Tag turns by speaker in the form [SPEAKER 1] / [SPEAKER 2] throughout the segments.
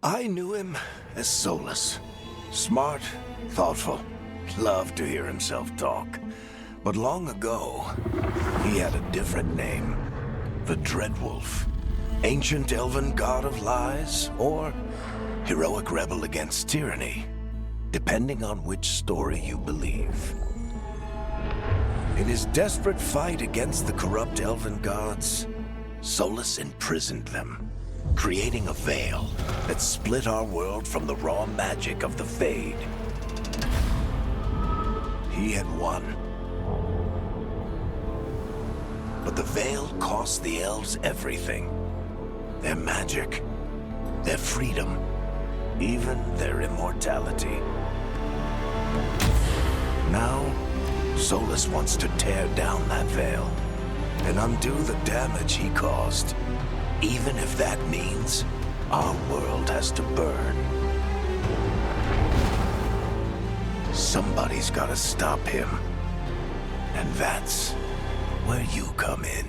[SPEAKER 1] I knew him as Solus. Smart, thoughtful, loved to hear himself talk. But long ago, he had a different name. The Dreadwolf. Ancient elven god of lies, or heroic rebel against tyranny, depending on which story you believe. In his desperate fight against the corrupt elven gods, Solus imprisoned them, creating a veil that split our world from the raw magic of the Fade. He had won. But the veil cost the elves everything. Their magic, their freedom, even their immortality. Now, Solus wants to tear down that veil and undo the damage he caused, even if that means our world has to burn. Somebody's gotta stop him, and that's where you come in.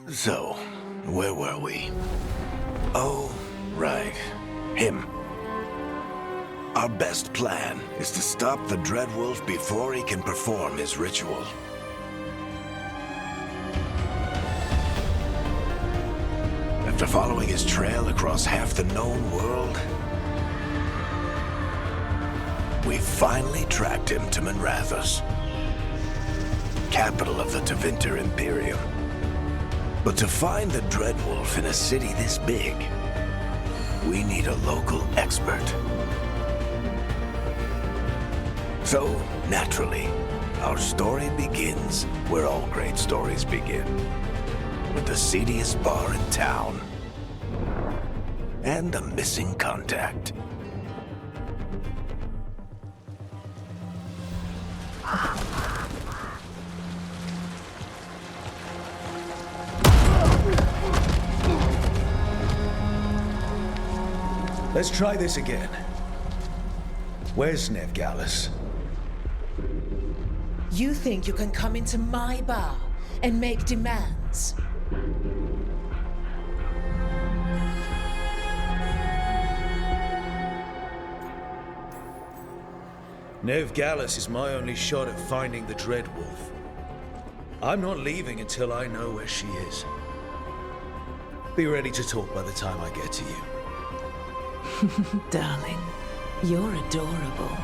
[SPEAKER 1] So, where were we? Oh, right. Him. Our best plan is to stop the Dreadwolf before he can perform his ritual. After following his trail across half the known world, we finally tracked him to Minrathous, capital of the Tevinter Imperium. But to find the Dreadwolf in a city this big, we need a local expert. So, naturally, our story begins where all great stories begin. With the seediest bar in town. And a missing contact.
[SPEAKER 2] Let's try this again. Where's Veilguard?
[SPEAKER 3] You think you can come into my bar and make demands?
[SPEAKER 2] Veilguard is my only shot at finding the Dreadwolf. I'm not leaving until I know where she is. Be ready to talk by the time I get to you.
[SPEAKER 3] Darling, you're adorable.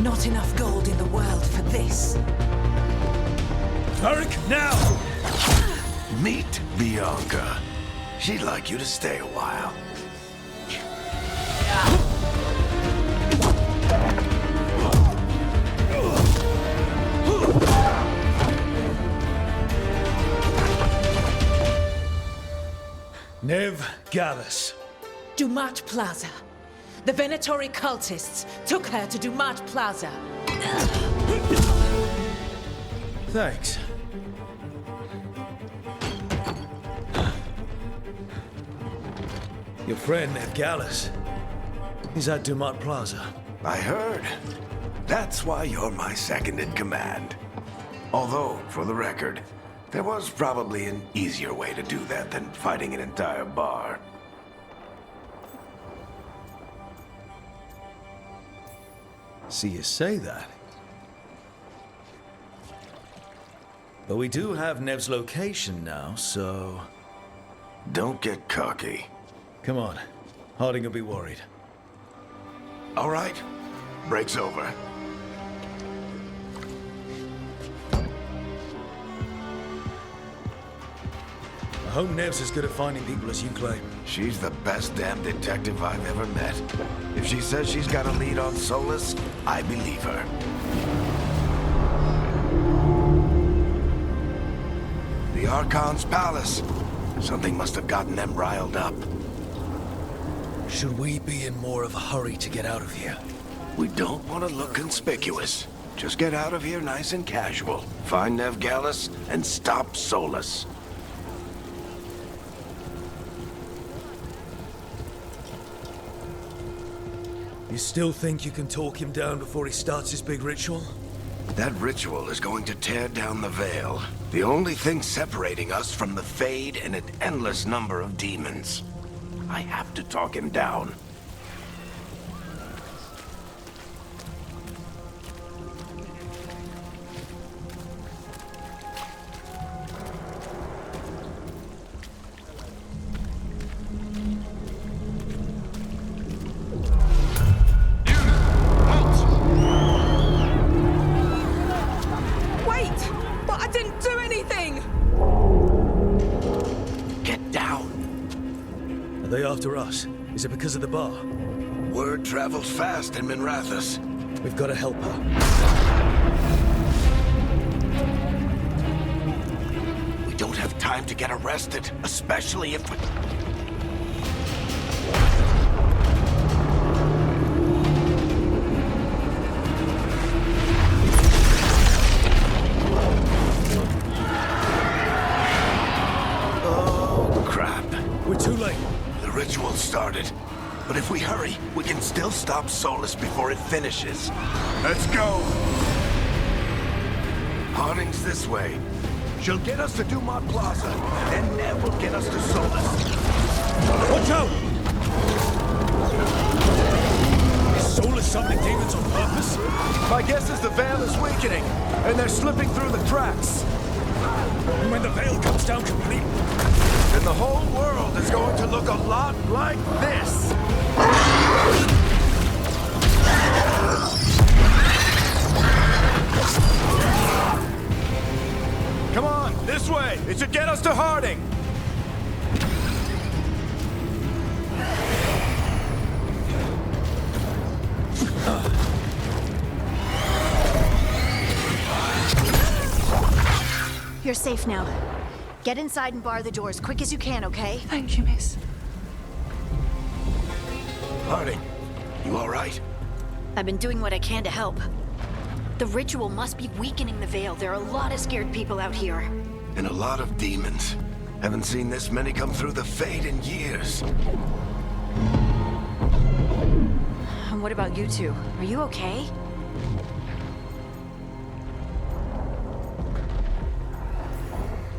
[SPEAKER 3] Not enough gold in the world for this.
[SPEAKER 2] Eric, now!
[SPEAKER 1] Meet Bianca. She'd like you to stay a while.
[SPEAKER 2] Veilguard.
[SPEAKER 3] Dumat Plaza. The Venatori cultists took her to Dumat Plaza.
[SPEAKER 2] Thanks. Your friend Veilguard is at Dumat Plaza.
[SPEAKER 1] I heard. That's why you're my second in command. Although, for the record, there was probably an easier way to do that than fighting an entire bar.
[SPEAKER 2] See you say that. But we do have Nev's location now, so...
[SPEAKER 1] Don't get cocky.
[SPEAKER 2] Come on. Harding will be worried.
[SPEAKER 1] All right. Break's over.
[SPEAKER 2] I Hope Nev's as good at finding people as you claim.
[SPEAKER 1] She's the best damn detective I've ever met. If she says she's got a lead on Solus, I believe her. The Archon's palace. Something must have gotten them riled up.
[SPEAKER 2] Should we be in more of a hurry to get out of here?
[SPEAKER 1] We don't want to look conspicuous. Just get out of here nice and casual. Find Nev Gallus and stop Solus.
[SPEAKER 2] You still think you can talk him down before he starts his big ritual?
[SPEAKER 1] That ritual is going to tear down the Veil. The only thing separating us from the Fade and an endless number of demons. I have to talk him down.
[SPEAKER 2] Are they after us? Is it because of the bar?
[SPEAKER 1] Word travels fast in Minrathous.
[SPEAKER 2] We've got to help her.
[SPEAKER 1] We don't have time to get arrested, especially if we... Oh, crap.
[SPEAKER 2] We're too late.
[SPEAKER 1] The ritual started. But if we hurry, we can still stop Solus before it finishes. Let's go! Harding's this way. She'll get us to Dumont Plaza, and Nev will get us to Solus.
[SPEAKER 2] Watch out! Is Solus summoning demons on purpose?
[SPEAKER 4] My guess is the Veil is weakening, and they're slipping through the cracks.
[SPEAKER 2] And when the Veil comes down complete,
[SPEAKER 4] And the whole world is going to look a lot like this. Come on, this way. It should get us to Harding.
[SPEAKER 5] You're safe now. Get inside and bar the doors quick as you can, okay?
[SPEAKER 3] Thank you, miss.
[SPEAKER 1] Harding, you all right?
[SPEAKER 5] I've been doing what I can to help. The ritual must be weakening the Veil. There are a lot of scared people out here.
[SPEAKER 1] And a lot of demons. Haven't seen this many come through the Fade in years.
[SPEAKER 5] And what about you two? Are you okay?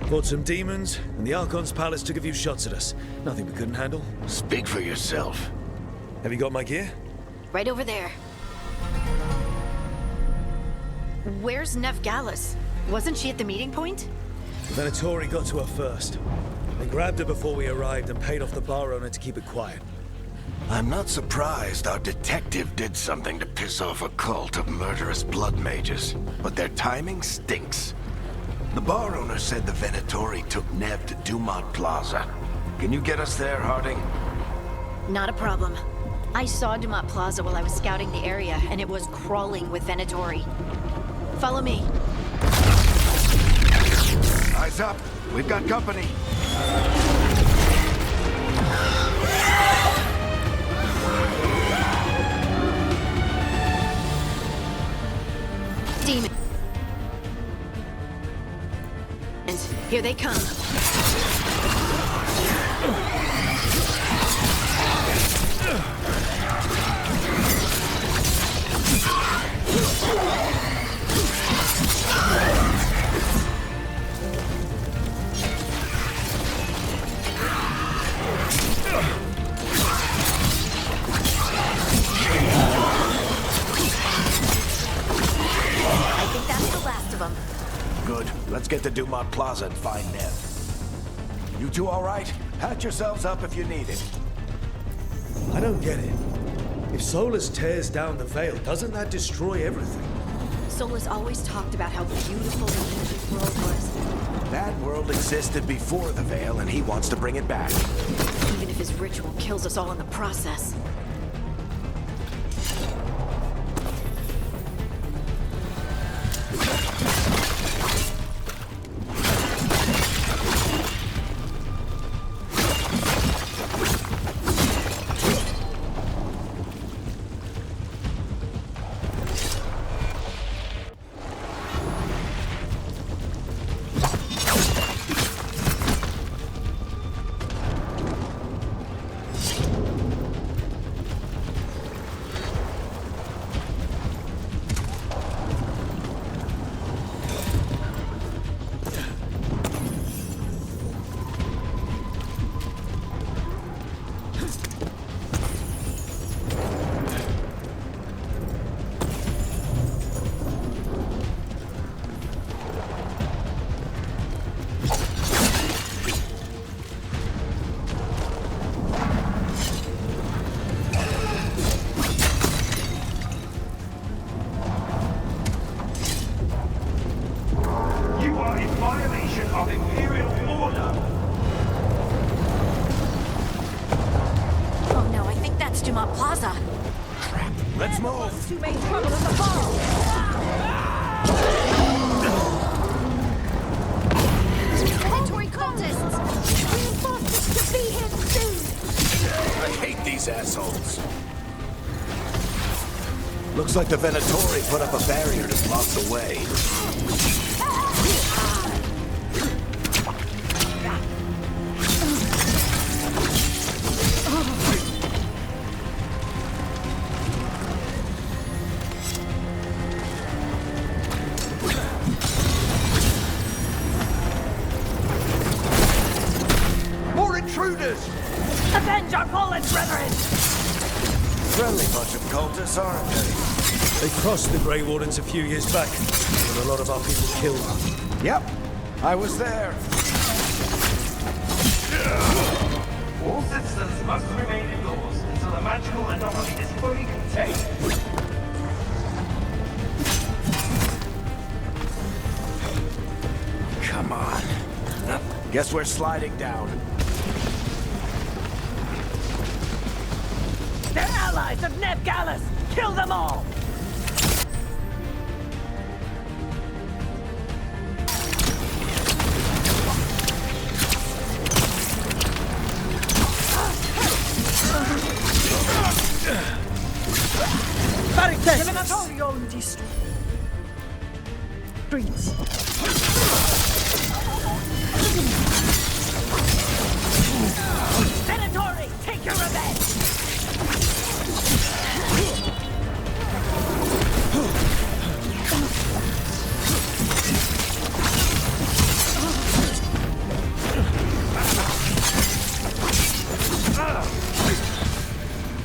[SPEAKER 2] fought some demons, and the Archon's palace took a few shots at us. Nothing we couldn't handle.
[SPEAKER 1] Speak for yourself.
[SPEAKER 2] Have you got my gear?
[SPEAKER 5] Right over there. Where's Nev Gallus? Wasn't she at the meeting point?
[SPEAKER 2] The Venatori got to her first. They grabbed her before we arrived and paid off the bar owner to keep it quiet.
[SPEAKER 1] I'm not surprised our detective did something to piss off a cult of murderous blood mages, but their timing stinks. The bar owner said the Venatori took Nev to Dumont Plaza. Can you get us there, Harding?
[SPEAKER 5] Not a problem. I saw Dumont Plaza while I was scouting the area, and it was crawling with Venatori. Follow me.
[SPEAKER 1] Eyes up. We've got company.
[SPEAKER 5] Demons. Here they come. I think that's the last of them.
[SPEAKER 1] Good. Let's get to Dumont Plaza and find Nev. You two all right? Patch yourselves up if you need it.
[SPEAKER 2] I don't get it. If Solus tears down the Veil, doesn't that destroy everything?
[SPEAKER 5] Solus always talked about how beautiful the ancient world was.
[SPEAKER 1] That world existed before the Veil, and he wants to bring it back.
[SPEAKER 5] Even if his ritual kills us all in the process. Plaza.
[SPEAKER 1] Let's move!
[SPEAKER 3] Who made trouble in the fall?
[SPEAKER 5] Predatory cultists!
[SPEAKER 3] Reinforcements to be here soon!
[SPEAKER 1] I hate these assholes. Looks like the Venatori put up a barrier to block the way.
[SPEAKER 3] Avenge our fallen brethren!
[SPEAKER 1] Friendly bunch of cultists, aren't they?
[SPEAKER 2] They crossed the Grey Wardens a few years back, with a lot of our people killed.
[SPEAKER 1] Yep, I was there.
[SPEAKER 6] All citizens must remain indoors until the magical anomaly is fully contained.
[SPEAKER 1] Come on. Guess we're sliding down.
[SPEAKER 3] They're allies of Neb Gallus! Kill them all! Streets. Venatori, take your revenge!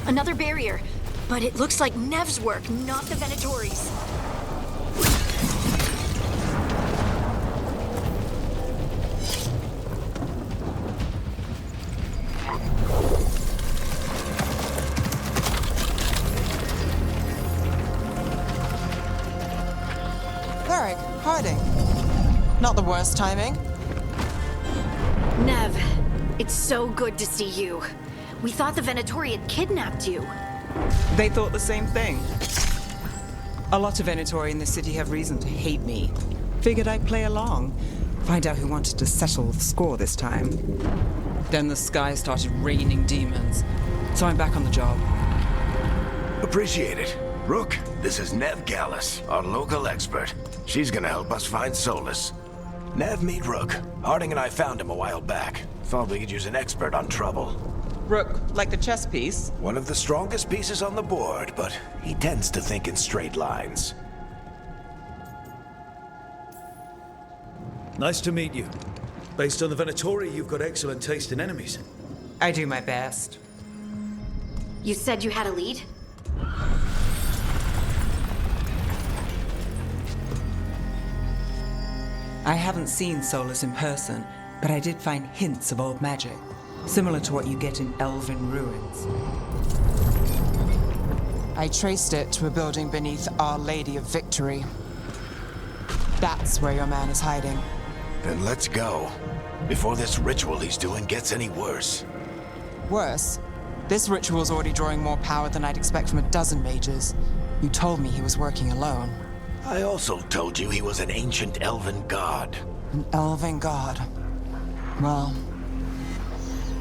[SPEAKER 5] Another barrier, but it looks like Nev's work, not the Venatori's.
[SPEAKER 7] Varric, hiding. Not the worst timing.
[SPEAKER 5] Nev, it's so good to see you. We thought the Venatori had kidnapped you.
[SPEAKER 7] They thought the same thing. A lot of Venatori in the city have reason to hate me. Figured I'd play along. Find out who wanted to settle the score this time. Then the sky started raining demons. So I'm back on the job.
[SPEAKER 1] Appreciate it. Rook, this is Neb Gallus, our local expert. She's gonna help us find Solus. Nev, meet Rook. Harding and I found him a while back. Thought we could use an expert on trouble.
[SPEAKER 7] Rook, like the chess piece?
[SPEAKER 1] One of the strongest pieces on the board, but he tends to think in straight lines.
[SPEAKER 2] Nice to meet you. Based on the Venatori, you've got excellent taste in enemies.
[SPEAKER 7] I do my best.
[SPEAKER 5] You said you had a lead?
[SPEAKER 7] I haven't seen Solus in person, but I did find hints of old magic, similar to what you get in elven ruins. I traced it to a building beneath Our Lady of Victory. That's where your man is hiding.
[SPEAKER 1] Then let's go. Before this ritual he's doing gets any worse.
[SPEAKER 7] Worse, this ritual's already drawing more power than I'd expect from a dozen mages. You told me he was working alone.
[SPEAKER 1] I also told you he was an ancient elven god.
[SPEAKER 7] An elven god. Well,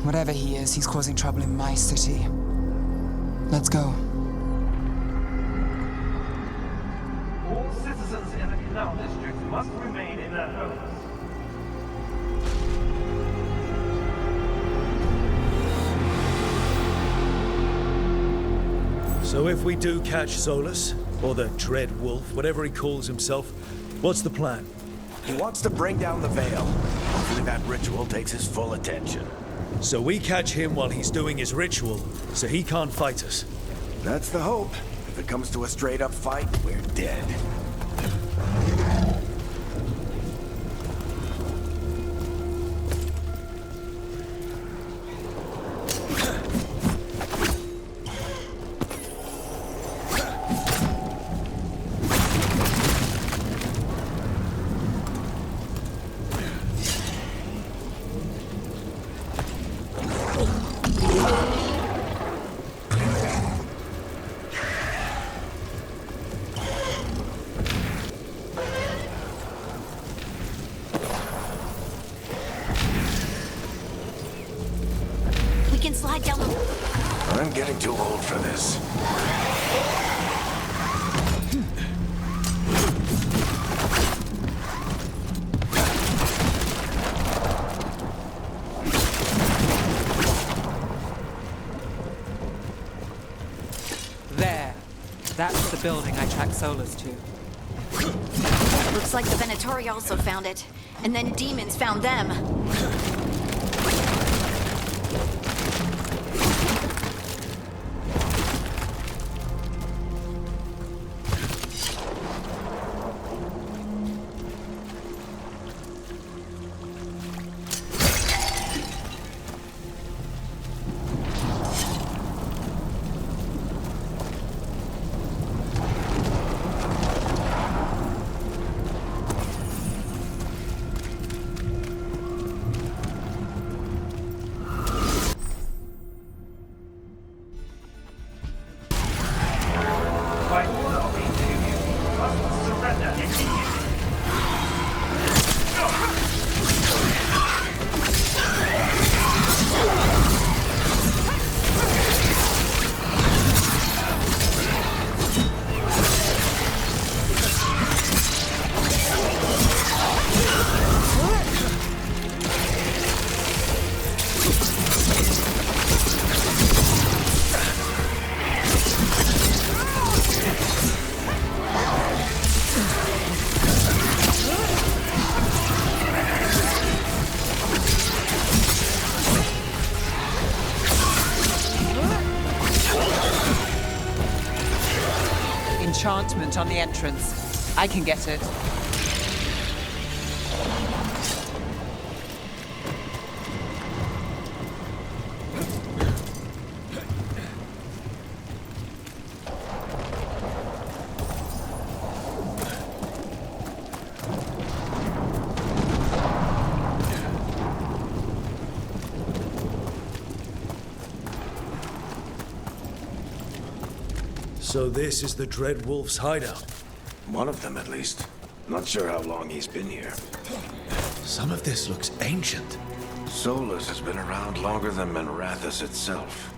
[SPEAKER 7] whatever he is, he's causing trouble in my city. Let's go.
[SPEAKER 6] All citizens in the Canal District must remain in their homes.
[SPEAKER 2] So if we do catch Solus, or the Dread Wolf, whatever he calls himself, what's the plan?
[SPEAKER 1] He wants to bring down the Veil. Hopefully that ritual takes his full attention.
[SPEAKER 2] So we catch him while he's doing his ritual, so he can't fight us.
[SPEAKER 1] That's the hope. If it comes to a straight-up fight, we're dead.
[SPEAKER 5] We can slide down the...
[SPEAKER 1] I'm getting too old for this.
[SPEAKER 7] There. That's the building I tracked Solus to.
[SPEAKER 5] Looks like the Venatori also found it. And then demons found them.
[SPEAKER 6] By order of the Imperium, you must surrender immediately.
[SPEAKER 7] Enchantment on the entrance. I can get it.
[SPEAKER 2] So this is the Dread Wolf's hideout.
[SPEAKER 1] One of them, at least. Not sure how long he's been here.
[SPEAKER 2] Some of this looks ancient.
[SPEAKER 1] Solus has been around longer than Manrathus itself.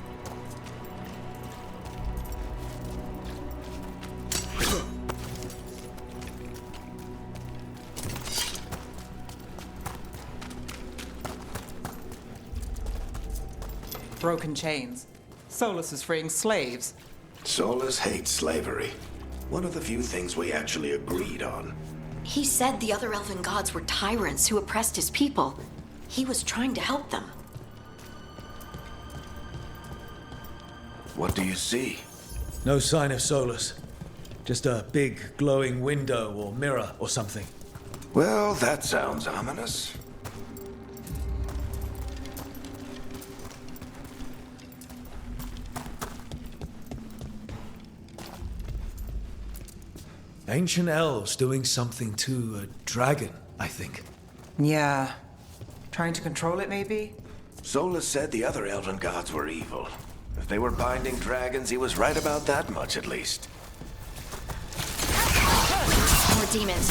[SPEAKER 7] Broken chains. Solus is freeing slaves.
[SPEAKER 1] Solus hates slavery. One of the few things we actually agreed on.
[SPEAKER 5] He said the other elven gods were tyrants who oppressed his people. He was trying to help them.
[SPEAKER 1] What do you see?
[SPEAKER 2] No sign of Solus. Just a big glowing window or mirror or something.
[SPEAKER 1] Well, that sounds ominous.
[SPEAKER 2] Ancient elves doing something to a dragon, I think.
[SPEAKER 7] Yeah. Trying to control it, maybe?
[SPEAKER 1] Solus said the other elven gods were evil. If they were binding dragons, he was right about that much at least.
[SPEAKER 5] More demons.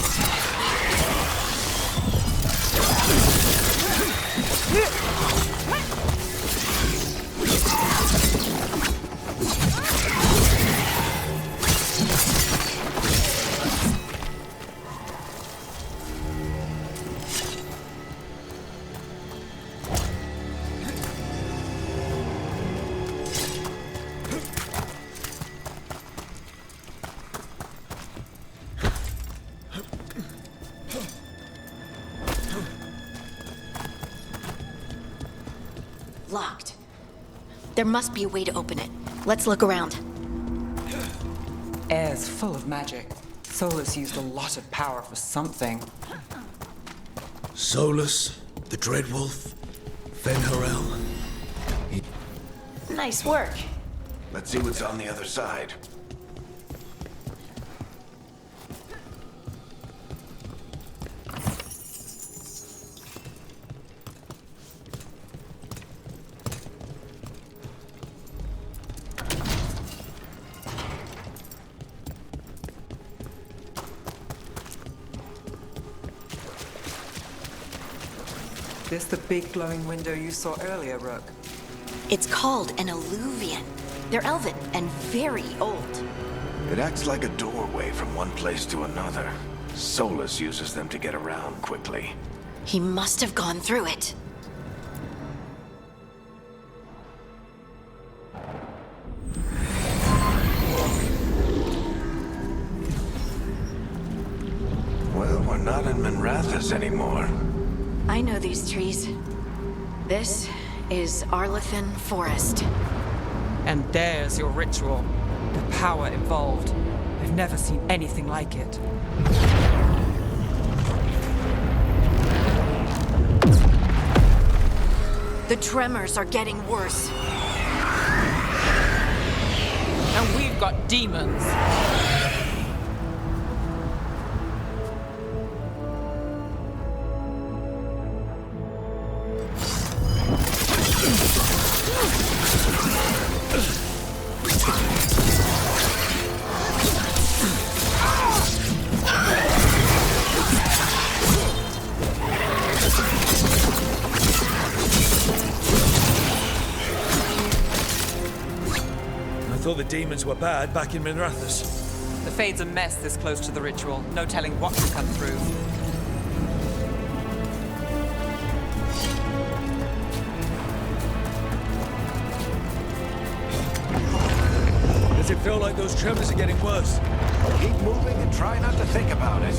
[SPEAKER 5] Locked. There must be a way to open it. Let's look around.
[SPEAKER 7] Air's full of magic. Solus used a lot of power for something.
[SPEAKER 2] Solus, the Dreadwolf, Venharel.
[SPEAKER 5] Nice work.
[SPEAKER 1] Let's see what's on the other side.
[SPEAKER 7] This the big glowing window you saw earlier, Rook?
[SPEAKER 5] It's called an alluvian. They're elven and very old.
[SPEAKER 1] It acts like a doorway from one place to another. Solus uses them to get around quickly.
[SPEAKER 5] He must have gone through it.
[SPEAKER 1] Well, we're not in Minrathous anymore.
[SPEAKER 5] I know these trees. This is Arlethan Forest.
[SPEAKER 7] And there's your ritual. The power involved. I've never seen anything like it.
[SPEAKER 5] The tremors are getting worse.
[SPEAKER 7] And we've got demons.
[SPEAKER 2] I thought the demons were bad back in Minrathous.
[SPEAKER 7] The Fade's a mess this close to the ritual. No telling what can come through.
[SPEAKER 2] Does it feel like those tremors are getting worse?
[SPEAKER 1] Keep moving and try not to think about it.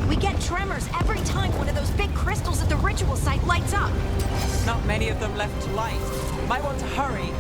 [SPEAKER 5] We get tremors every time one of those big crystals at the ritual site lights up.
[SPEAKER 7] Not many of them left to light. Might want to hurry.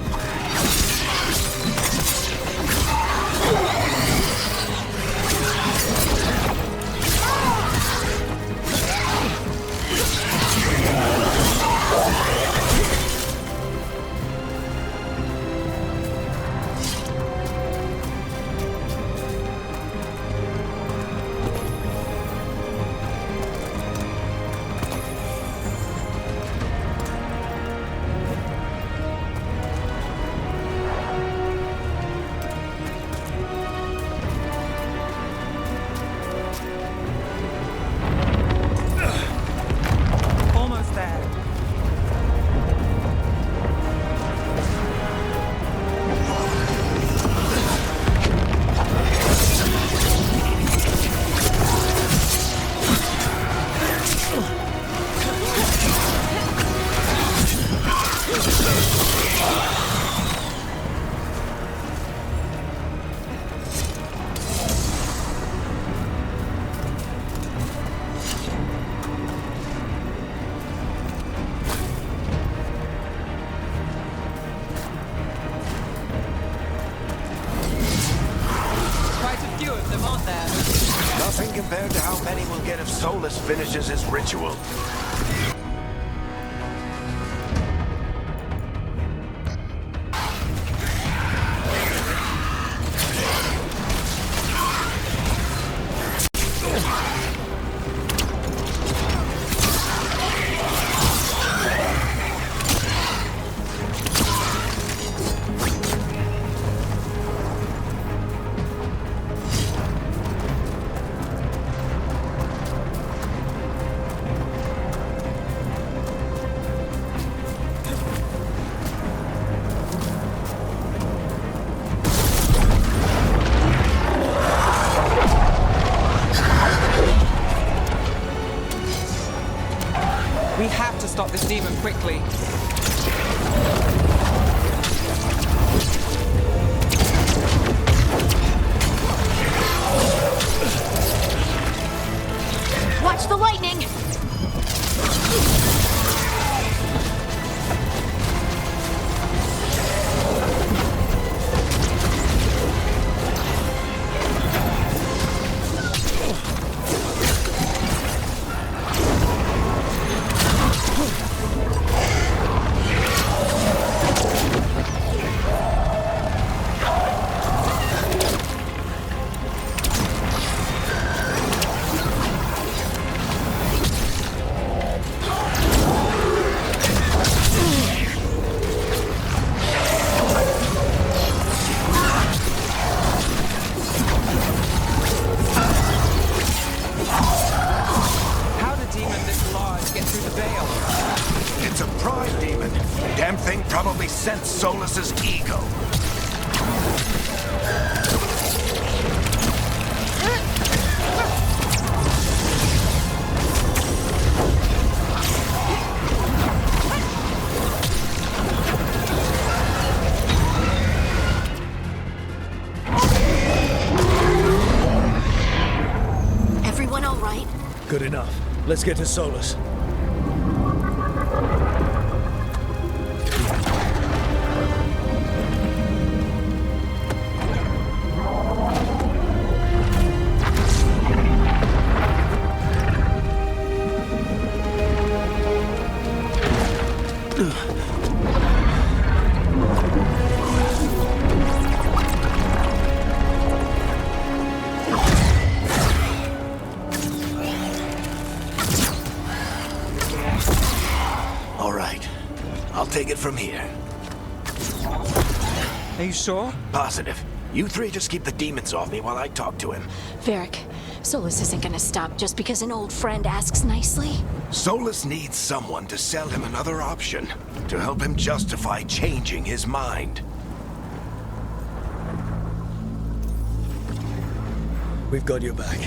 [SPEAKER 7] there.
[SPEAKER 1] Nothing compared to how many we'll get if Solus finishes his ritual.
[SPEAKER 7] We have to stop this demon quickly.
[SPEAKER 5] Watch the lightning!
[SPEAKER 7] How did demon this large get through the veil?
[SPEAKER 1] It's a pride demon. Damn thing probably sensed Solus's ego.
[SPEAKER 5] Everyone all right?
[SPEAKER 2] Good enough. Let's get to Solus.
[SPEAKER 1] All right. I'll take it from here.
[SPEAKER 7] Are you sure?
[SPEAKER 1] Positive. You three just keep the demons off me while I talk to him.
[SPEAKER 5] Varric, Solus isn't gonna stop just because an old friend asks nicely.
[SPEAKER 1] Solus needs someone to sell him another option, to help him justify changing his mind.
[SPEAKER 2] We've got your back.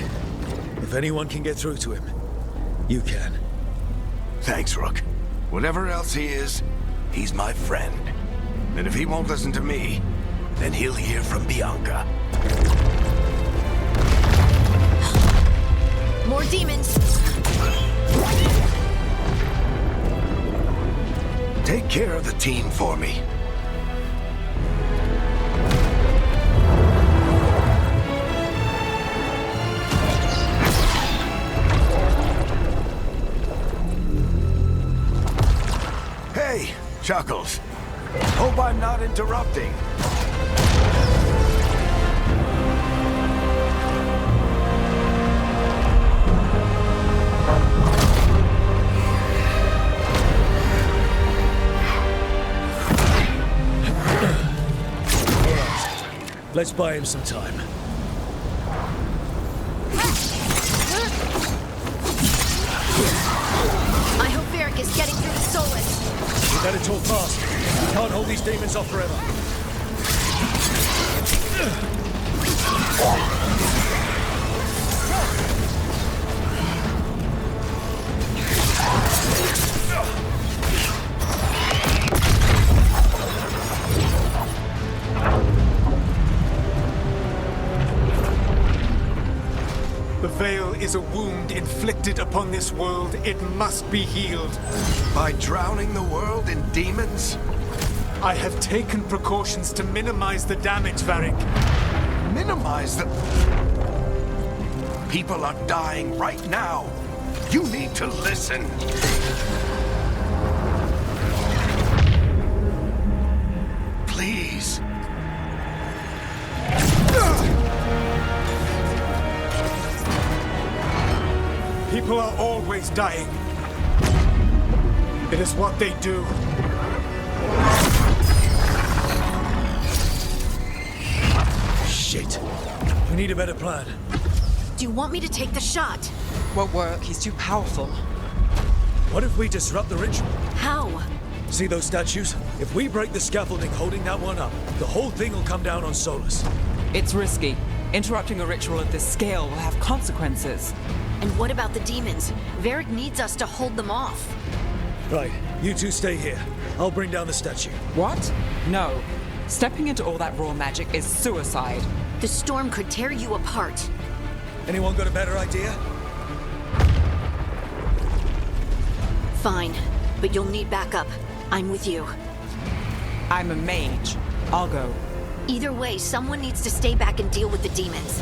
[SPEAKER 2] If anyone can get through to him, you can.
[SPEAKER 1] Thanks, Rook. Whatever else he is, he's my friend. And if he won't listen to me, then he'll hear from Bianca.
[SPEAKER 5] More demons!
[SPEAKER 1] Take care of the team for me. Hey, Chuckles. Hope I'm not interrupting.
[SPEAKER 2] Let's buy him some time.
[SPEAKER 5] I hope Varric is getting through to Solus.
[SPEAKER 2] We better talk fast. We can't hold these demons off forever.
[SPEAKER 8] The veil is a wound inflicted upon this world. It must be healed.
[SPEAKER 1] By drowning the world in demons?
[SPEAKER 8] I have taken precautions to minimize the damage, Varric.
[SPEAKER 1] Minimize the...
[SPEAKER 4] People are dying right now. You need to listen. Please.
[SPEAKER 8] People are always dying. It is what they do.
[SPEAKER 2] Shit. We need a better plan.
[SPEAKER 5] Do you want me to take the shot?
[SPEAKER 7] Won't work. He's too powerful.
[SPEAKER 2] What if we disrupt the ritual?
[SPEAKER 5] How?
[SPEAKER 2] See those statues? If we break the scaffolding holding that one up, the whole thing will come down on Solus.
[SPEAKER 7] It's risky. Interrupting a ritual of this scale will have consequences.
[SPEAKER 5] And what about the demons? Varric needs us to hold them off.
[SPEAKER 2] Right, you two stay here. I'll bring down the statue.
[SPEAKER 7] What? No. Stepping into all that raw magic is suicide.
[SPEAKER 5] The storm could tear you apart.
[SPEAKER 2] Anyone got a better idea?
[SPEAKER 5] Fine, but you'll need backup. I'm with you.
[SPEAKER 7] I'm a mage. I'll go.
[SPEAKER 5] Either way, someone needs to stay back and deal with the demons.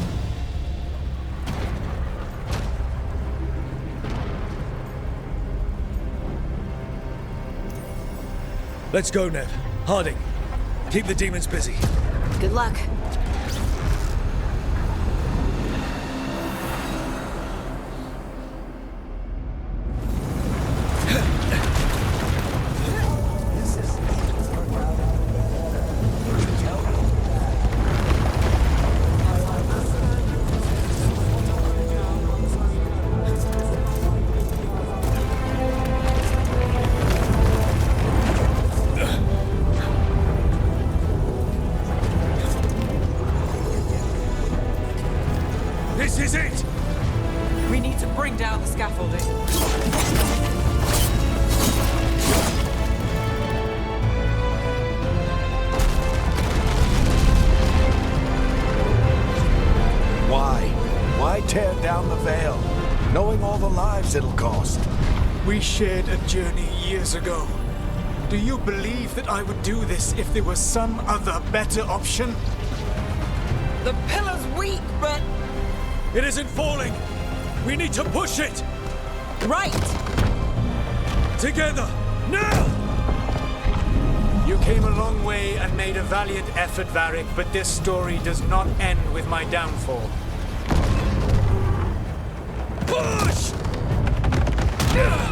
[SPEAKER 2] Let's go, Ned. Harding, keep the demons busy.
[SPEAKER 5] Good luck.
[SPEAKER 2] This is it!
[SPEAKER 7] We need to bring down the scaffolding.
[SPEAKER 1] Why tear down the Veil, knowing all the lives it'll cost?
[SPEAKER 8] We shared a journey years ago. Do you believe that I would do this if there was some other better option?
[SPEAKER 7] The pillar's weak, but...
[SPEAKER 2] It isn't falling! We need to push it!
[SPEAKER 7] Right!
[SPEAKER 2] Together! Now!
[SPEAKER 8] You came a long way and made a valiant effort, Varric, but this story does not end with my downfall.
[SPEAKER 2] Push!
[SPEAKER 5] Let's go!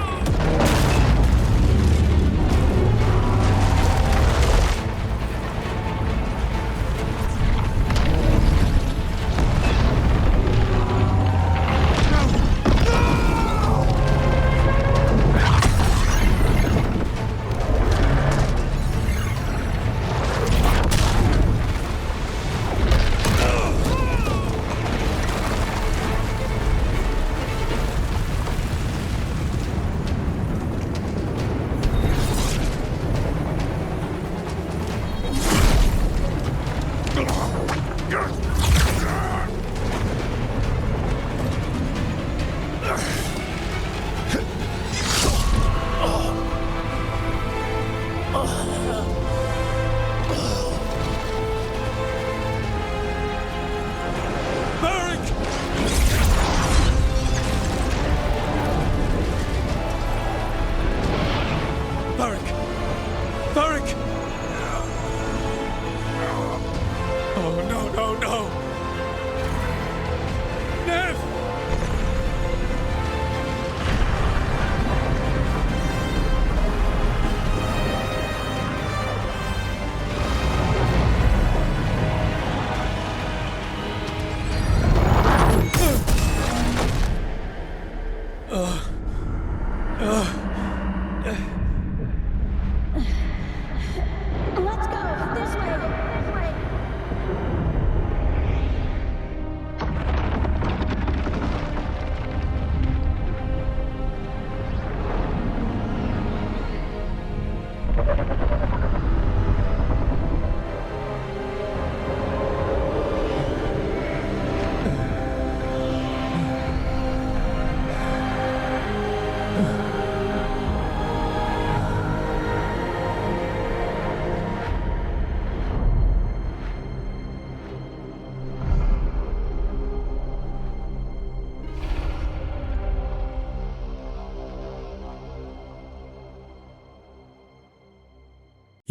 [SPEAKER 5] This way!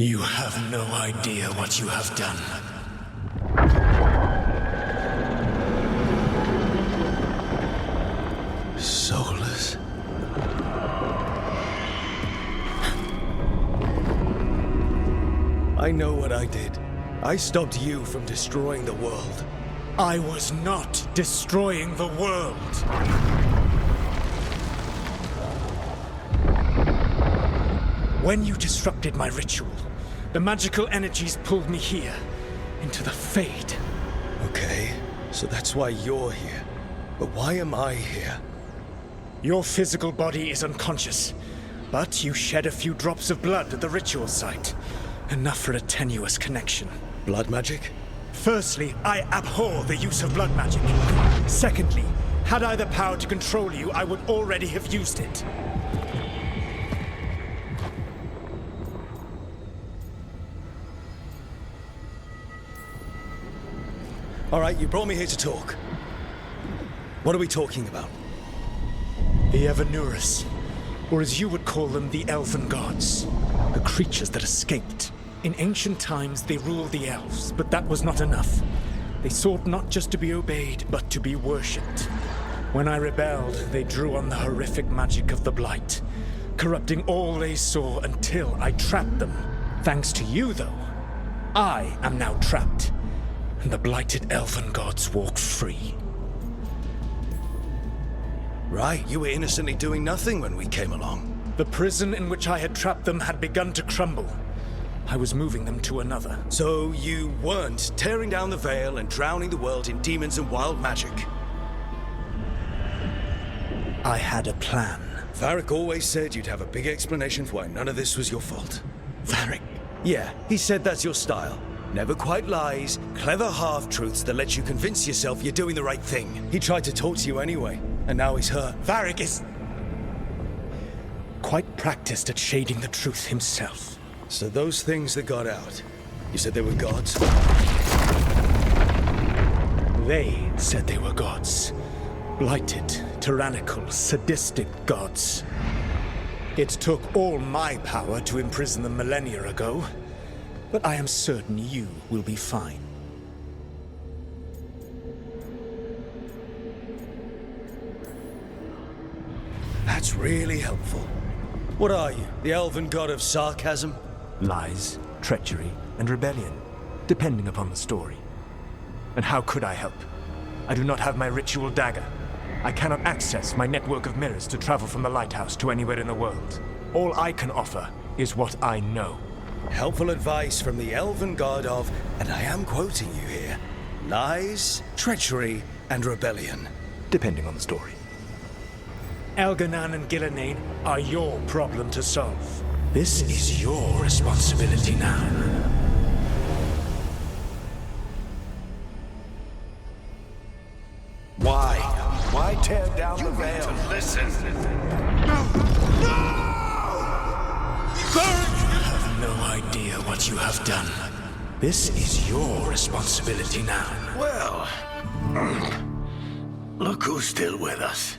[SPEAKER 8] You have no idea what you have done.
[SPEAKER 2] Soulless. I know what I did. I stopped you from destroying the world.
[SPEAKER 8] I was not destroying the world. When you disrupted my ritual, the magical energies pulled me here, into the Fade.
[SPEAKER 2] Okay, so that's why you're here. But why am I here?
[SPEAKER 8] Your physical body is unconscious, but you shed a few drops of blood at the ritual site. Enough for a tenuous connection.
[SPEAKER 2] Blood magic?
[SPEAKER 8] Firstly, I abhor the use of blood magic. Secondly, had I the power to control you, I would already have used it.
[SPEAKER 2] All right, you brought me here to talk. What are we talking about?
[SPEAKER 8] The Evanurus, or as you would call them, the Elven Gods. The creatures that escaped. In ancient times, they ruled the elves, but that was not enough. They sought not just to be obeyed, but to be worshipped. When I rebelled, they drew on the horrific magic of the Blight, corrupting all they saw until I trapped them. Thanks to you, though, I am now trapped, and the blighted Elven Gods walk free.
[SPEAKER 2] Right, you were innocently doing nothing when we came along.
[SPEAKER 8] The prison in which I had trapped them had begun to crumble. I was moving them to another.
[SPEAKER 2] So you weren't tearing down the veil and drowning the world in demons and wild magic.
[SPEAKER 8] I had a plan.
[SPEAKER 2] Varric always said you'd have a big explanation for why none of this was your fault.
[SPEAKER 8] Varric?
[SPEAKER 2] Yeah, he said that's your style. Never quite lies, clever half-truths that let you convince yourself you're doing the right thing. He tried to talk to you anyway, and now he's hurt.
[SPEAKER 8] Varric is quite practiced at shading the truth himself.
[SPEAKER 2] So those things that got out, you said they were gods?
[SPEAKER 8] They said they were gods. Blighted, tyrannical, sadistic gods. It took all my power to imprison them millennia ago, but I am certain you will be fine.
[SPEAKER 2] That's really helpful. What are you, the elven god of sarcasm?
[SPEAKER 8] Lies, treachery, and rebellion, depending upon the story. And how could I help? I do not have my ritual dagger. I cannot access my network of mirrors to travel from the lighthouse to anywhere in the world. All I can offer is what I know.
[SPEAKER 2] Helpful advice from the elven god of, and I am quoting you here, lies, treachery, and rebellion.
[SPEAKER 8] Depending on the story. Elganan and Gillenane are your problem to solve. This is your responsibility now.
[SPEAKER 1] Why? Why tear down the veil?
[SPEAKER 4] Listen.
[SPEAKER 8] You have no idea what you have done. This is your responsibility now.
[SPEAKER 1] Well, look who's still with us.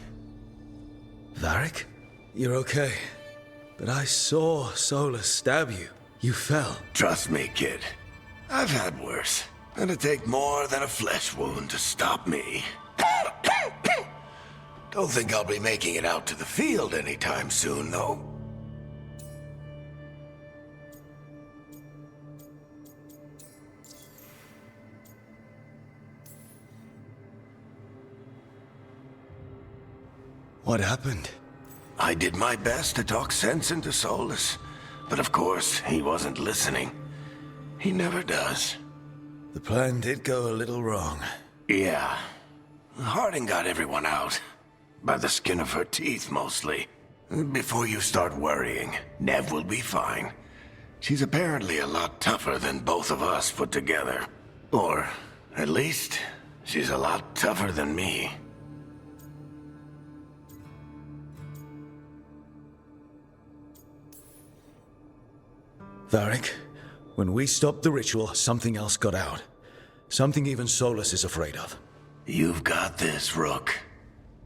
[SPEAKER 2] Varric? You're okay. But I saw Solus stab you. You fell.
[SPEAKER 1] Trust me, kid. I've had worse. It'll take more than a flesh wound to stop me. Don't think I'll be making it out to the field anytime soon, though.
[SPEAKER 2] What happened?
[SPEAKER 1] I did my best to talk sense into Solus, but of course, he wasn't listening. He never does.
[SPEAKER 2] The plan did go a little wrong.
[SPEAKER 1] Yeah. Harding got everyone out. By the skin of her teeth, mostly. Before you start worrying, Nev will be fine. She's apparently a lot tougher than both of us put together. Or, at least, she's a lot tougher than me.
[SPEAKER 2] Varric, when we stopped the ritual, something else got out. Something even Solus is afraid of.
[SPEAKER 1] You've got this, Rook.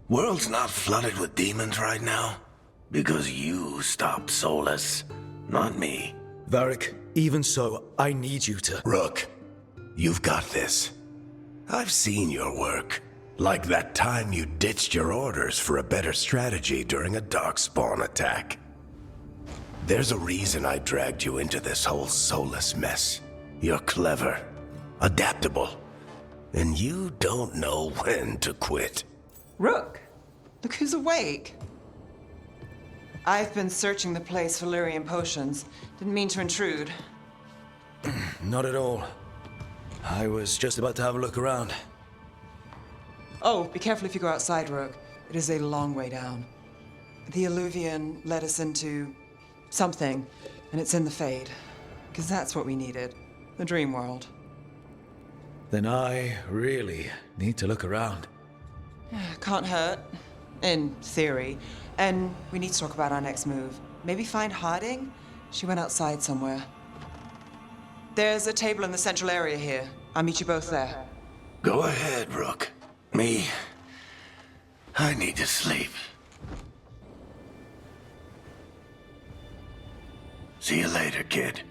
[SPEAKER 1] World's not flooded with demons right now. Because you stopped Solus, not me.
[SPEAKER 2] Varric, Even so, I need you to...
[SPEAKER 1] Rook, you've got this. I've seen your work. Like that time you ditched your orders for a better strategy during a darkspawn attack. There's a reason I dragged you into this whole soulless mess. You're clever, adaptable, and you don't know when to quit.
[SPEAKER 7] Rook, look who's awake. I've been searching the place for Lyrian potions. Didn't mean to intrude.
[SPEAKER 2] Not at all. I was just about to have a look around.
[SPEAKER 7] Oh, be careful if you go outside, Rook. It is a long way down. The Alluvian led us into something, and it's in the Fade. Because that's what we needed. The dream world.
[SPEAKER 2] Then I really need to look around.
[SPEAKER 7] Can't hurt. In theory. And we need to talk about our next move. Maybe find Harding? She went outside somewhere. There's a table in the central area here. I'll meet you both there.
[SPEAKER 1] Go ahead, Rook. I need to sleep. See you later, kid.